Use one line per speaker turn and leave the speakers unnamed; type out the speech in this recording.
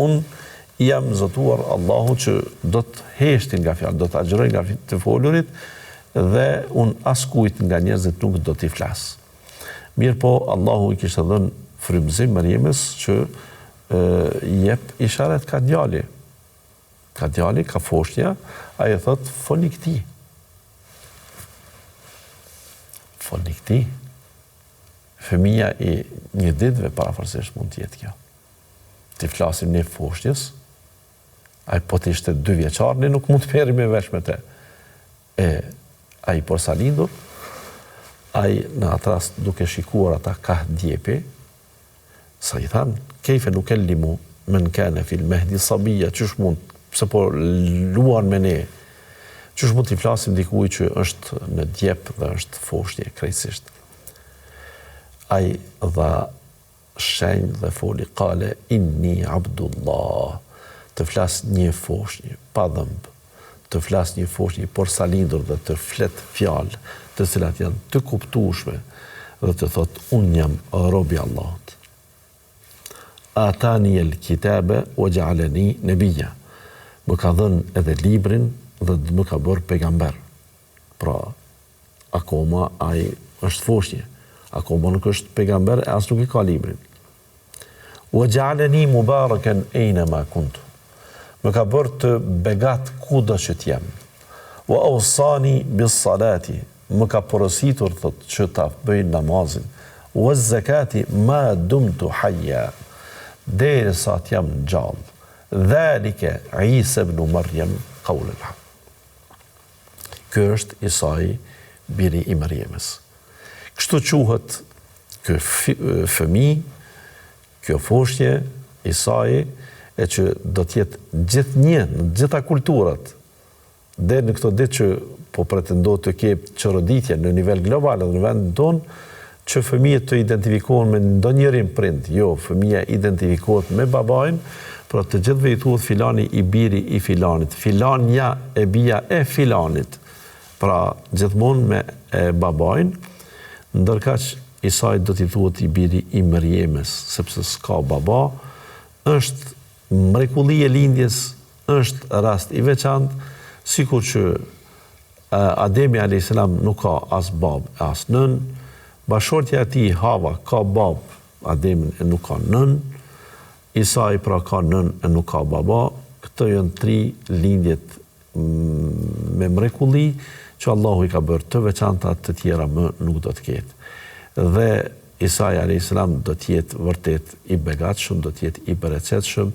unë jam zotuar Allahu që do të heshtin nga fjalë, do të agjëroj nga të folurit dhe unë askujt nga njerëzit nuk do t'i flas. Mirë po, Allahu i kishte dhënë frymëzim Mariamës që jep isharet ka djali. Ka djali, ka foshnja, ai e thot foli këtij. Foli këtij. Fëmia i një ditëve parafarsisht mund të jetë kjo. Ti flasim ne foshnjës, ai po të ishte 2 vjeçar, ne nuk mund të merrim me vesh me te. Ai por sa lindur, ai në atë rast duke shikuar ata ka djepi, sa i thanë, kejfe nuk ellimu men kane fil mehdi sabija, qysh mund, pse po luan me ne, qysh mund t'i flasim dikuj që është në djep dhe është foshnje krejtësisht. Ai dha shenjë dhe foli, kale, inni Abdullah, të flas një foshnje, pa dhëmbë, të flas një foshnje por sa lindur dhe të flet fjalë, të cilat janë të kuptueshme dhe të thot, unë jam robi Allahut. Atani el kitabe o gjaaleni nebija. Më ka dhënë edhe librin dhe më ka bërë pejgamber. Pra, akoma ai është foshnje. Akoma nuk është pejgamber, as nuk i ka librin. O gjaaleni mubaraken ejnema kuntu. Më ka bërë të begat kudo që t'jem. O ausani bis salati. Më ka porositur thot që ta bëj namazin. O zekati ma dumtu hayya. Deri sa t'jam gjallë. Dhalike Isa ibn Maryam qawl al-haq. Ky është Isai, biri i Mariamës. Kështu quhet ky fëmijë, kjo foshnje, Isai, e që do t'jetë gjithnjë në gjitha kulturat, deri në këto ditë që po pretendohet të ketë çoroditje në nivel global dhe në vendin tonë, që fëmijët të identifikohen me ndonjërin prind. Jo, fëmija identifikohet me babain, pra të gjithëve i thuhet filani i biri i filanit, filanja e bia e filanit, pra gjithmonë me babain, ndërkaq Isai do t'i thuhet i biri i Mariamës, sepse s'ka baba, është mrekulli e lindjes, është rast i veçantë, sikur që Ademi a.s. nuk ka as bab, as nën, bashortja e tij Hava ka bab, Ademin e nuk ka nën, Isai pra ka nën e nuk ka baba. Këto janë 3 lindjet me mrekulli që Allahu i ka bërë të veçanta, të tjera më nuk do të ketë. Dhe Isai a.s. do të jetë vërtet i begatshëm, do të jetë i bereqetshëm,